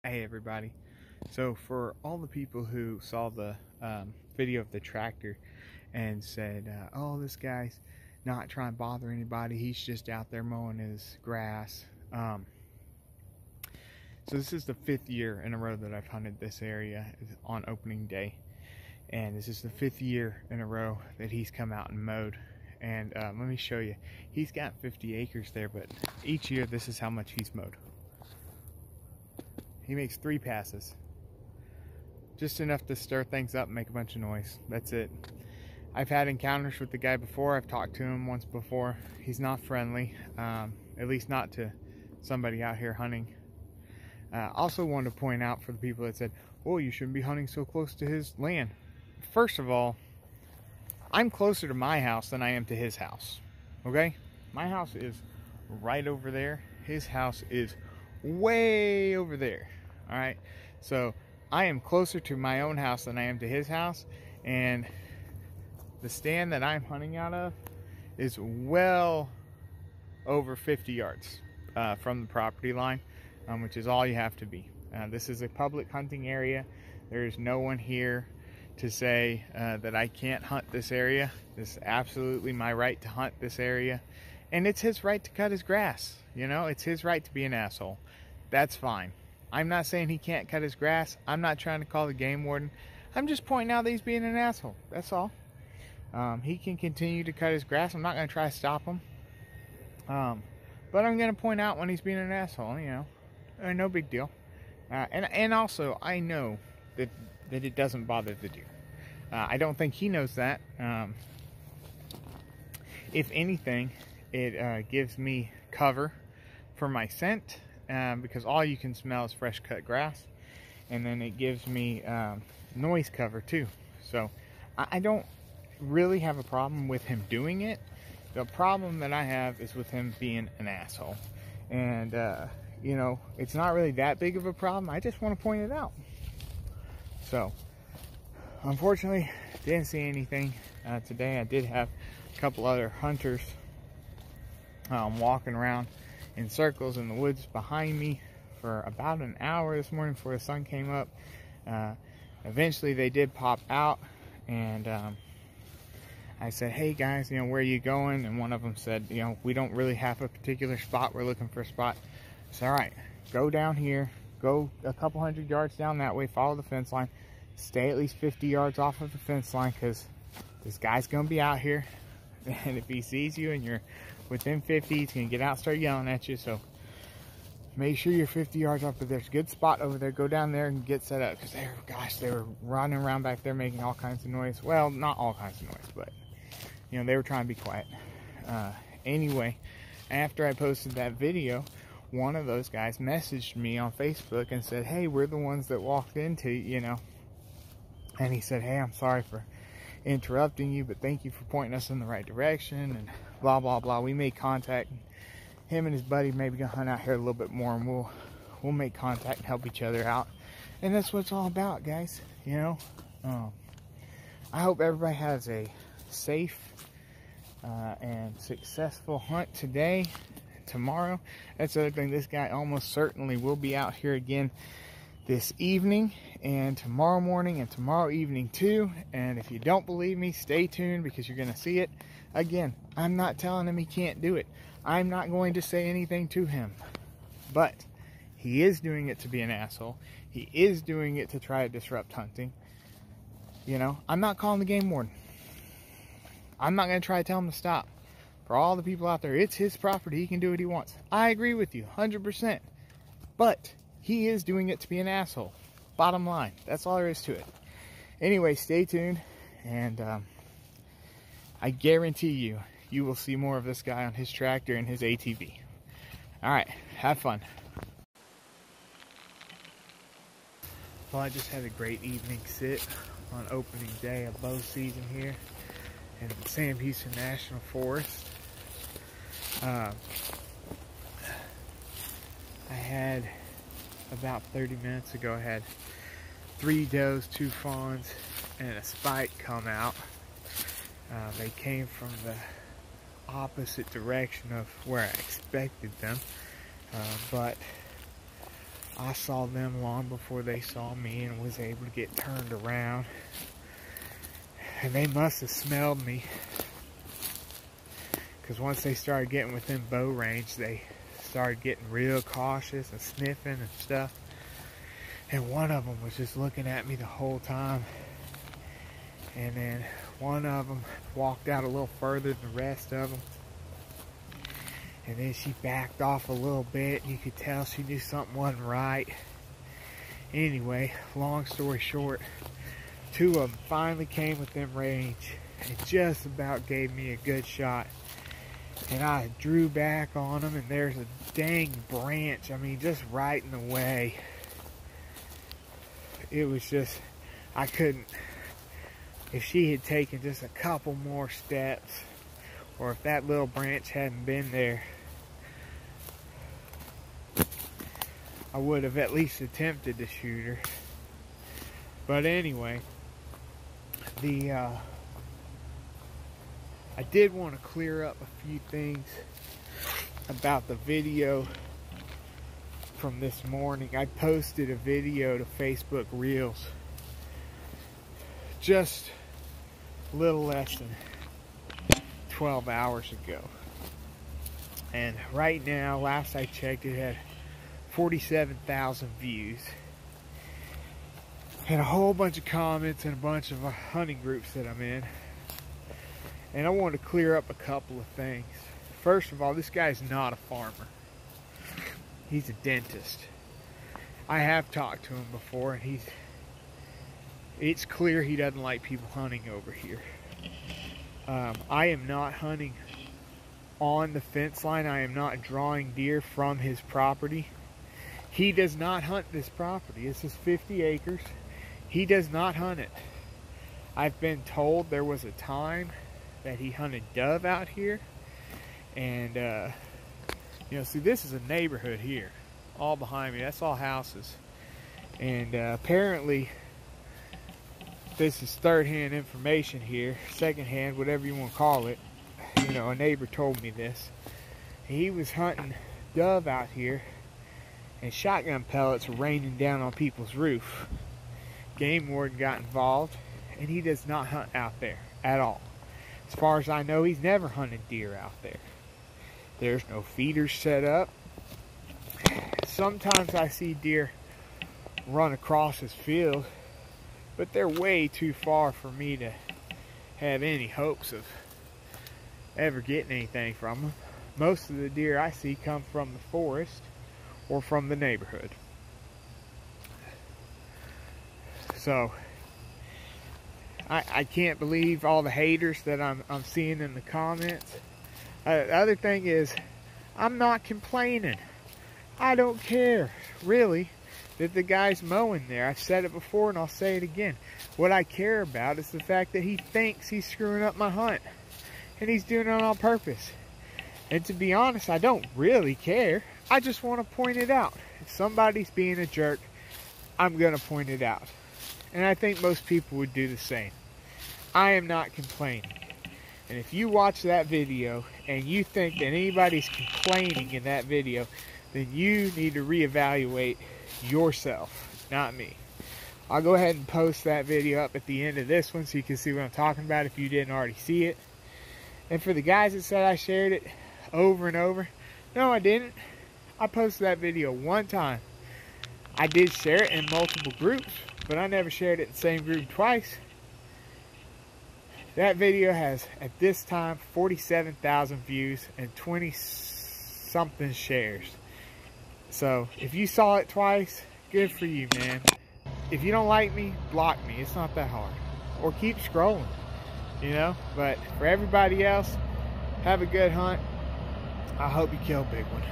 Hey everybody. So for all the people who saw the video of the tractor and said, oh, this guy's not trying to bother anybody, he's just out there mowing his grass. So this is the 5th year in a row that I've hunted this area on opening day. And this is the 5th year in a row that he's come out and mowed. And let me show you. He's got 50 acres there, but each year this is how much he's mowed. He makes 3 passes. Just enough to stir things up and make a bunch of noise. That's it. I've had encounters with the guy before. I've talked to him once before. He's not friendly, at least not to somebody out here hunting. Also wanted to point out for the people that said, oh, you shouldn't be hunting so close to his land. First of all, I'm closer to my house than I am to his house. Okay? My house is right over there. His house is way over there. All right, so I am closer to my own house than I am to his house, and the stand that I'm hunting out of is well over 50 yards from the property line, which is all you have to be. This is a public hunting area. There's no one here to say that I can't hunt this area. This is absolutely my right to hunt this area, and it's his right to cut his grass. You know, it's his right to be an asshole. That's fine. I'm not saying he can't cut his grass. I'm not trying to call the game warden. I'm just pointing out that he's being an asshole. That's all. He can continue to cut his grass. I'm not going to try to stop him. But I'm going to point out when he's being an asshole, you know. No big deal. And also, I know that it doesn't bother the deer. I don't think he knows that. If anything, it gives me cover for my scent. Because all you can smell is fresh cut grass, and then it gives me noise cover too. So I don't really have a problem with him doing it. The problem that I have is with him being an asshole, and you know, it's not really that big of a problem. I just want to point it out. So unfortunately, didn't see anything today. I did have a couple other hunters walking around in circles in the woods behind me for about an hour this morning before the sun came up. Eventually they did pop out, and I said, hey guys, you know, where are you going? And one of them said, you know, we don't really have a particular spot, we're looking for a spot. I said, all right, go down here, go a couple hundred yards down that way, follow the fence line, stay at least 50 yards off of the fence line, because this guy's gonna be out here, and if he sees you and you're within 50, he's gonna get out and start yelling at you. So make sure you're 50 yards off, but there's a good spot over there. Go down there and get set up, because they were running around back there making all kinds of noise. Well, not all kinds of noise, but you know, they were trying to be quiet. Anyway, after I posted that video, one of those guys messaged me on Facebook and said, hey, we're the ones that walked into, you know, and he said, hey, I'm sorry for interrupting you, but thank you for pointing us in the right direction, and blah blah blah. We made contact. Him and his buddy maybe gonna hunt out here a little bit more, and we'll make contact and help each other out. And that's what it's all about, guys. You know, I hope everybody has a safe and successful hunt today, tomorrow. That's the other thing. This guy almost certainly will be out here again this evening, and tomorrow morning, and tomorrow evening too. And if you don't believe me, stay tuned, because you're gonna see it. Again, I'm not telling him he can't do it. I'm not going to say anything to him, but he is doing it to be an asshole. He is doing it to try to disrupt hunting. You know, I'm not calling the game warden. I'm not going to try to tell him to stop. For all the people out there, it's his property. He can do what he wants. I agree with you 100%, but he is doing it to be an asshole. Bottom line, that's all there is to it. Anyway, stay tuned, and I guarantee you will see more of this guy on his tractor and his ATV. All right, have fun. Well, I just had a great evening sit on opening day of bow season here in Sam Houston National Forest. I had about 30 minutes ago, I had 3 does, 2 fawns, and a spike come out. They came from the opposite direction of where I expected them, but I saw them long before they saw me and was able to get turned around. And they must have smelled me, because once they started getting within bow range, they started getting real cautious and sniffing and stuff. And one of them was just looking at me the whole time. And then one of them walked out a little further than the rest of them. And then she backed off a little bit, and you could tell she knew something wasn't right. Anyway, long story short, two of them finally came within range and just about gave me a good shot. And I drew back on them, and there's a dang branch, I mean, just right in the way. It was just, I couldn't, if she had taken just a couple more steps, or if that little branch hadn't been there, I would have at least attempted to shoot her. But anyway, I did want to clear up a few things about the video from this morning. I posted a video to Facebook Reels just a little less than 12 hours ago. And right now, last I checked, it had 47,000 views. And a whole bunch of comments and a bunch of hunting groups that I'm in. And I want to clear up a couple of things. First of all, this guy's not a farmer. He's a dentist. I have talked to him before, and it's clear he doesn't like people hunting over here. I am not hunting on the fence line. I am not drawing deer from his property. He does not hunt this property. This is 50 acres. He does not hunt it. I've been told there was a time that he hunted dove out here. And, you know, see, this is a neighborhood here. All behind me. That's all houses. And apparently, this is third-hand information here. Second-hand, whatever you want to call it. You know, a neighbor told me this. He was hunting dove out here, and shotgun pellets were raining down on people's roof. Game warden got involved, and he does not hunt out there at all. As far as I know, he's never hunted deer out there. There's no feeders set up. Sometimes I see deer run across his field, but they're way too far for me to have any hopes of ever getting anything from them. Most of the deer I see come from the forest or from the neighborhood. So I can't believe all the haters that I'm seeing in the comments. The other thing is, I'm not complaining. I don't care, really, that the guy's mowing there. I've said it before and I'll say it again. What I care about is the fact that he thinks he's screwing up my hunt. And he's doing it on purpose. And to be honest, I don't really care. I just want to point it out. If somebody's being a jerk, I'm going to point it out. And I think most people would do the same. I am not complaining. And if you watch that video and you think that anybody's complaining in that video, then you need to reevaluate yourself, not me. I'll go ahead and post that video up at the end of this one so you can see what I'm talking about if you didn't already see it. And for the guys that said I shared it over and over, no, I didn't. I posted that video one time. I did share it in multiple groups, but I never shared it in the same group twice. That video has, at this time, 47,000 views and 20-something shares. So, if you saw it twice, good for you, man. If you don't like me, block me. It's not that hard. Or keep scrolling, you know? But for everybody else, have a good hunt. I hope you kill a big one.